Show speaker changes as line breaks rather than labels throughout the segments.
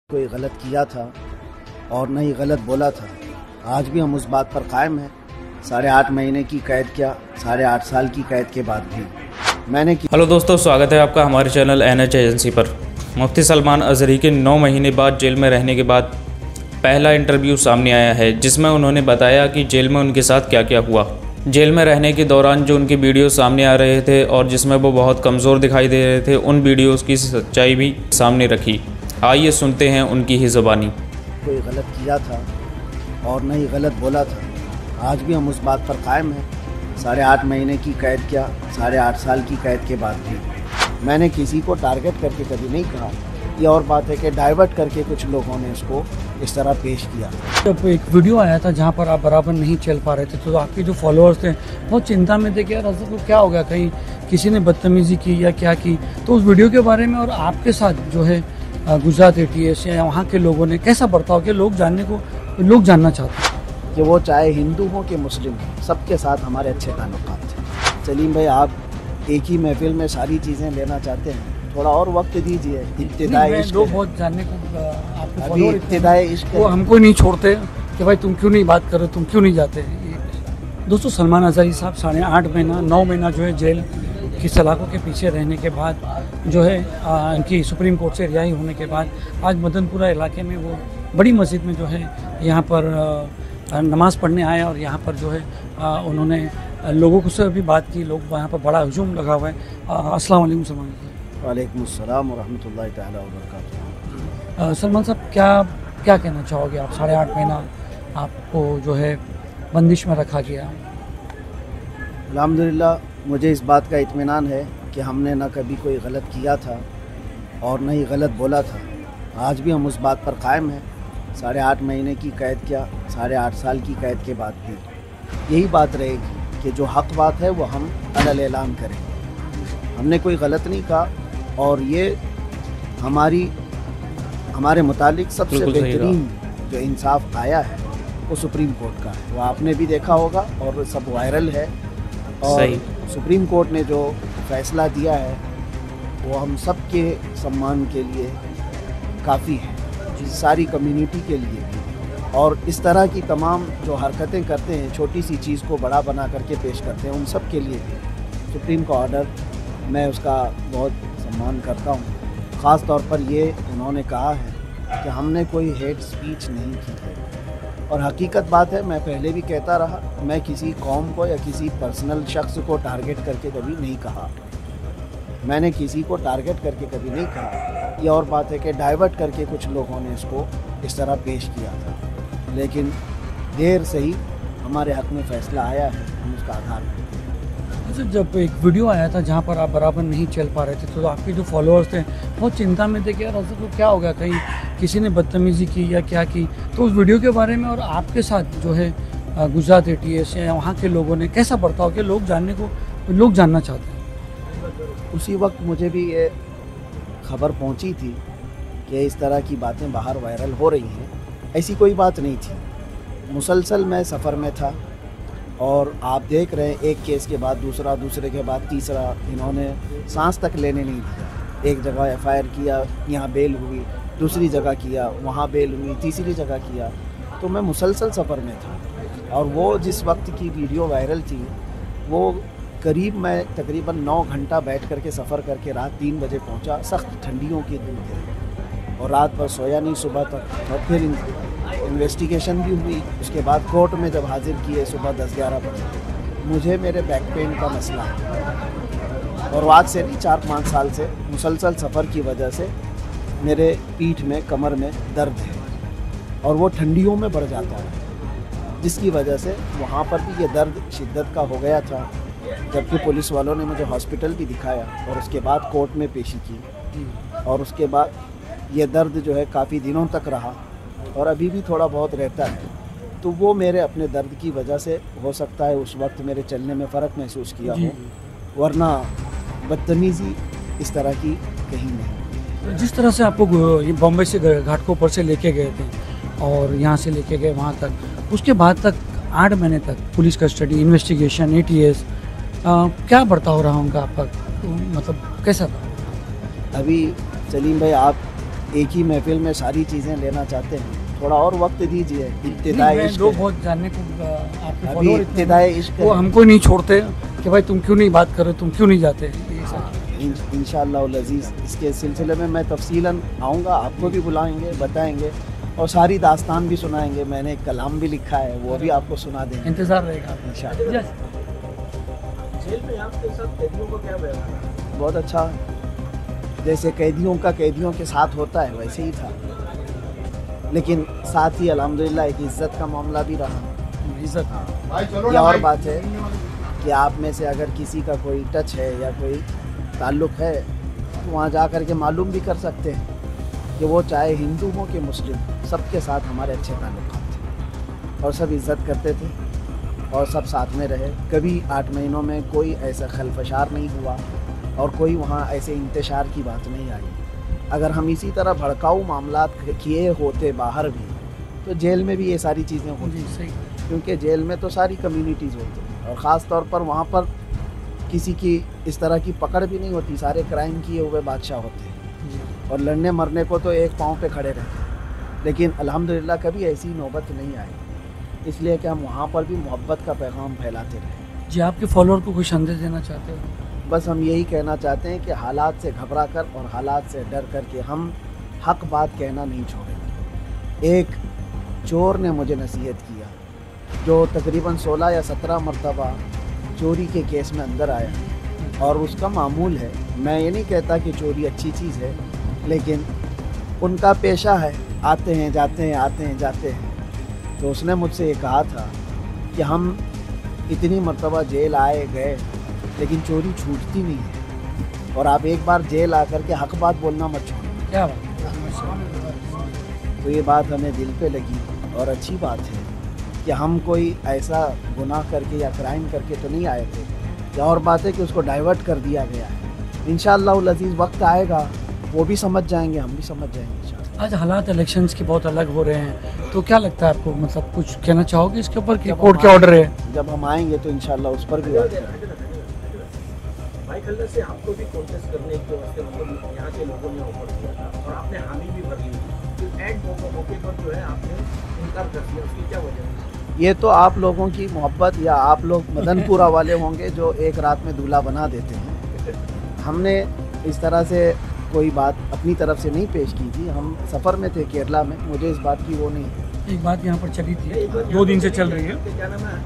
कोई गलत किया था और नहीं गलत बोला था। आज भी हम उस बात पर कायम हैं। 8.5 महीने की कैद क्या, 8.5 साल की कैद के बाद भी मैंने
हेलो दोस्तों, स्वागत है आपका हमारे चैनल NH एजेंसी पर। मुफ्ती सलमान अजहरी के 9 महीने बाद जेल में रहने के बाद पहला इंटरव्यू सामने आया है, जिसमें उन्होंने बताया कि जेल में उनके साथ क्या क्या हुआ। जेल में रहने के दौरान जो उनके वीडियो सामने आ रहे थे और जिसमें वो बहुत कमज़ोर दिखाई दे रहे थे, उन वीडियोज़ की सच्चाई भी सामने रखी। आइए सुनते हैं उनकी ही ज़बानी।
कोई गलत किया था और नहीं गलत बोला था। आज भी हम उस बात पर कायम हैं। 8.5 महीने की कैद क्या, 8.5 साल की कैद के बाद भी मैंने किसी को टारगेट करके कभी नहीं कहा। ये और बात है कि डाइवर्ट करके कुछ लोगों ने इसको इस तरह पेश किया।
जब एक वीडियो आया था जहाँ पर आप बराबर नहीं चल पा रहे थे, तो आपके जो फॉलोअर्स थे बहुत चिंता में थे कि यार अजहर को क्या हो गया, कहीं किसी ने बदतमीज़ी की या क्या की। तो उस वीडियो के बारे में और आपके साथ जो है गुजरात ATS या वहाँ के लोगों ने कैसा बर्ताव किया, लोग जानना चाहते हैं
कि वो चाहे हिंदू हो कि मुस्लिम हो, सबके साथ हमारे अच्छे ताल्लुकात थे। सलीम भाई, आप एक ही महफिल में सारी चीज़ें लेना चाहते हैं, थोड़ा और वक्त दीजिए। इब्तिदाई
लोग बहुत जानने को आपके
अभी इब्तिदाई इश्क
वो हमको नहीं छोड़ते कि भाई तुम क्यों नहीं बात करो, तुम क्यों नहीं जाते। दोस्तों, सलमान अजहरी साहब 9 महीना जो है जेल की सलाखों के पीछे रहने के बाद जो है इनकी सुप्रीम कोर्ट से रिहाई होने के बाद आज मदनपुरा इलाके में वो बड़ी मस्जिद में जो है यहाँ पर नमाज़ पढ़ने आए और यहाँ पर जो है उन्होंने लोगों से भी बात की। लोग वहाँ पर बड़ा हुजूम लगा हुआ है। अस्सलाम वालेकुम सलमान साहब।
वालेकुम अस्सलाम व रहमतुल्लाहि तआला व बरकातुहू।
सलमान साहब, क्या कहना चाहोगे आप? 8.5 महीना आपको जो है बंदिश में रखा गया।
अल्हम्दुलिल्लाह, मुझे इस बात का इत्मीनान है कि हमने ना कभी कोई गलत किया था और न ही गलत बोला था। आज भी हम उस बात पर कायम हैं। 8.5 महीने की कैद क्या, 8.5 साल की कैद के बाद भी यही बात रहेगी कि जो हक़ बात है वो हम अलल ऐलान करें। हमने कोई गलत नहीं कहा और ये हमारे मुतालिक सबसे बेहतरीन जो इंसाफ आया है वो सुप्रीम कोर्ट का है। वो आपने भी देखा होगा और सब वायरल है। और सुप्रीम कोर्ट ने जो फैसला दिया है वो हम सब के सम्मान के लिए काफ़ी है, सारी कम्युनिटी के लिए भी। और इस तरह की तमाम जो हरकतें करते हैं, छोटी सी चीज़ को बड़ा बना करके पेश करते हैं, उन सब के लिए भी सुप्रीम का ऑर्डर, मैं उसका बहुत सम्मान करता हूँ। ख़ास तौर पर ये उन्होंने कहा है कि हमने कोई हेट स्पीच नहीं की है। और हकीकत बात है, मैं पहले भी कहता रहा, मैं किसी कौम को या किसी पर्सनल शख्स को टारगेट करके कभी नहीं कहा। मैंने किसी को टारगेट करके कभी नहीं कहा। ये और बात है कि डाइवर्ट करके कुछ लोगों ने इसको इस तरह पेश किया था, लेकिन देर से ही हमारे हक़ में फ़ैसला आया है, हम उसका आधार करते हैं।
जब एक वीडियो आया था जहाँ पर आप बराबर नहीं चल पा रहे थे, तो आपके जो फॉलोअर्स थे बहुत चिंता में थे कि यार अजहर को क्या हो गया, कहीं किसी ने बदतमीज़ी की या क्या की। तो उस वीडियो के बारे में और आपके साथ जो है गुजरात ATS या वहाँ के लोगों ने कैसा बर्ताव किया, लोग जानना चाहते हैं।
उसी वक्त मुझे भी ये खबर पहुंची थी कि इस तरह की बातें बाहर वायरल हो रही हैं। ऐसी कोई बात नहीं थी। मुसलसल मैं सफ़र में था और आप देख रहे हैं, एक केस के बाद दूसरा, दूसरे के बाद तीसरा, इन्होंने सांस तक लेने नहीं दिया। एक जगह FIR किया, यहाँ बेल हुई, दूसरी जगह किया, वहाँ बेल हुई, तीसरी जगह किया। तो मैं मुसलसल सफ़र में था और वो जिस वक्त की वीडियो वायरल थी, वो करीब मैं तकरीबन 9 घंटा बैठ करके सफ़र करके रात 3 बजे पहुंचा। सख्त ठंडियों की दिन थे और रात भर सोया नहीं सुबह तक। और फिर इन्वेस्टिगेशन भी हुई। उसके बाद कोर्ट में जब हाजिर किए सुबह 10-11 बजे, मुझे मेरे बैक पेन का मसला है और आज से नहीं, 4-5 साल से मुसलसल सफ़र की वजह से मेरे पीठ में, कमर में दर्द है और वो ठंडियों में बढ़ जाता है, जिसकी वजह से वहाँ पर भी ये दर्द शिद्दत का हो गया था। जबकि पुलिस वालों ने मुझे हॉस्पिटल भी दिखाया और उसके बाद कोर्ट में पेशी की और उसके बाद ये दर्द जो है काफ़ी दिनों तक रहा और अभी भी थोड़ा बहुत रहता है। तो वो मेरे अपने दर्द की वजह से हो सकता है उस वक्त मेरे चलने में फ़र्क महसूस किया हो, वरना बदतमीज़ी इस तरह की कहीं नहीं।
जिस तरह से आपको बॉम्बे से घाटकोपर से लेके गए थे और यहाँ से लेके गए वहाँ तक, उसके बाद तक 8 महीने तक पुलिस कस्टडी, इन्वेस्टिगेशन, ATS, क्या बर्ताव रहा उनका आपका, मतलब कैसा था?
अभी सलीम भाई, आप एक ही महफिल में सारी चीज़ें लेना चाहते हैं, थोड़ा और वक्त दीजिए। इब्तिदाई इश्क
लोग बहुत जानने को आपके
अभी
फॉलोअर इतने
इब्तिदाई
हैं,
इश्क
वो हमको नहीं छोड़ते कि भाई तुम क्यों नहीं बात करो, तुम क्यों नहीं जाते, ये सब।
इंशाअल्लाह अज़ीज़ इसके सिलसिले में मैं तफसीलन आऊँगा, आपको भी बुलाएंगे, बताएंगे और सारी दास्तान भी सुनाएंगे। मैंने एक कलाम भी लिखा है, वो भी आपको सुना देंगे
इंतज़ार रहेगा
इंशाअल्लाह।
जेल में आपके साथ कैदियों का क्या व्यवहार है?
बहुत अच्छा, जैसे कैदियों का कैदियों के साथ होता है वैसे ही था, लेकिन साथ ही अल्हम्दुलिल्लाह एक इज़्ज़त का मामला भी रहा।
इज्जत।
यह और बात है कि आप में से अगर किसी का कोई टच है या कोई ताल्लुक़ है तो वहाँ जा कर के मालूम भी कर सकते हैं कि वो चाहे हिंदू हो कि मुस्लिम, सबके साथ हमारे अच्छे ताल्लुक़ात थे और सब इज़्ज़त करते थे और सब साथ में रहे। कभी 8 महीनों में कोई ऐसा खलफशार नहीं हुआ और कोई वहाँ ऐसे इंतशार की बात नहीं आई। अगर हम इसी तरह भड़काऊ मामलात किए होते बाहर भी तो जेल में भी ये सारी चीज़ें होती,
जी सही।
क्योंकि जेल में तो सारी कम्युनिटीज़ होती हैं और ख़ास तौर पर वहाँ पर किसी की इस तरह की पकड़ भी नहीं होती, सारे क्राइम किए हुए बादशाह होते हैं और लड़ने मरने को तो एक पाँव पे खड़े रहते हैं। लेकिन अल्हम्दुलिल्लाह कभी ऐसी नौबत नहीं आई, इसलिए कि हम वहाँ पर भी मोहब्बत का पैगाम फैलाते रहे।
जी, आपके फॉलोअर को कोई संदेश देना चाहते हो?
बस हम यही कहना चाहते हैं कि हालात से घबरा कर और हालात से डर कर के हम हक बात कहना नहीं छोड़ेंगे। एक चोर ने मुझे नसीहत किया जो तकरीबन 16 या 17 मरतबा चोरी के केस में अंदर आया और उसका मामूल है। मैं ये नहीं कहता कि चोरी अच्छी चीज़ है, लेकिन उनका पेशा है, आते हैं जाते हैं, आते हैं जाते हैं। तो उसने मुझसे ये कहा था कि हम इतनी मरतबा जेल आए गए लेकिन चोरी छूटती नहीं है और आप एक बार जेल आकर के हक बात बोलना मत छोड़ो।
क्या बात?
तो ये बात हमें दिल पे लगी और अच्छी बात है कि हम कोई ऐसा गुनाह करके या क्राइम करके तो नहीं आए थे। या और बात है कि उसको डाइवर्ट कर दिया गया है। इंशाअल्लाह अज़ीज़ वक्त आएगा, वो भी समझ जाएंगे, हम भी समझ जाएंगे इंशाअल्लाह।
आज हालात इलेक्शंस के बहुत अलग हो रहे हैं, तो क्या लगता है आपको, मतलब कुछ कहना चाहोगे इसके ऊपर कि कोर्ट के ऑर्डर है?
जब हम आएंगे तो इंशाअल्लाह उस पर भी बात करेंगे।
भाई खल्लर से आपको भी कॉन्टेस्ट करने के वास्ते मतलब यहाँ के लोगों ने ऑफर किया था और आपने हामी भी भर ली, फिर एंड मौके पर जो है आपने इनकार कर दिया, उसकी क्या वजह है?
ये तो आप लोगों की मोहब्बत या आप लोग मदनपुरा वाले होंगे जो एक रात में दूल्हा बना देते हैं। हमने इस तरह से कोई बात अपनी तरफ से नहीं पेश की थी। हम सफ़र में थे केरला में, मुझे इस बात की वो नहीं है।
एक बात यहाँ पर चली थी, 2 दिन से चल रही है।
क्या नाम है,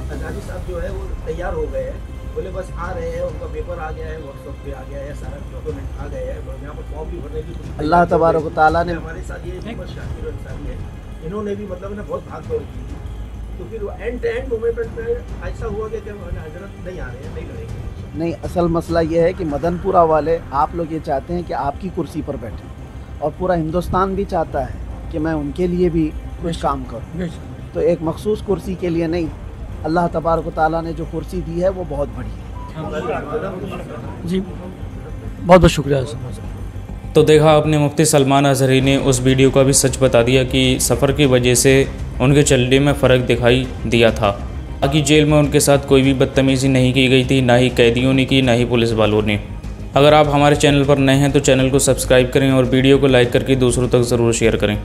अजारी साहब जो है वो तैयार हो गए हैं, बोले बस आ रहे हैं, उनका पेपर आ गया है, व्हाट्सएप पे आ गया है, सारा डॉक्यूमेंट आ गए हैं, यहाँ पर फॉर्म भी भरने की कुछ
अल्लाह तबारक व तआला ने
हमारे साथ ये मोहम्मद शाकिर अंसारी है, इन्होंने भी मतलब ना बहुत भाग दौड़ की थी। तो फिर एंड मोमेंट पे ऐसा हुआ कि हजरत नहीं आ रहे हैं, नहीं लड़ेंगे।
नहीं, असल मसला ये है कि मदनपुरा वाले आप लोग ये चाहते हैं कि आपकी कुर्सी पर बैठें और पूरा हिंदुस्तान भी चाहता है कि मैं उनके लिए भी कुछ काम करूं। तो एक मखसूस कुर्सी के लिए नहीं, अल्लाह तबारक व तआला ने जो कुर्सी दी है वो बहुत बड़ी है।
जी, बहुत बहुत शुक्रिया।
तो देखा आपने, मुफ्ती सलमान अज़हरी ने उस वीडियो का भी सच बता दिया कि सफ़र की वजह से उनके चलने में फ़र्क दिखाई दिया था। बाकी जेल में उनके साथ कोई भी बदतमीज़ी नहीं की गई थी, ना ही कैदियों ने की, ना ही पुलिस वालों ने। अगर आप हमारे चैनल पर नए हैं तो चैनल को सब्सक्राइब करें और वीडियो को लाइक करके दूसरों तक ज़रूर शेयर करें।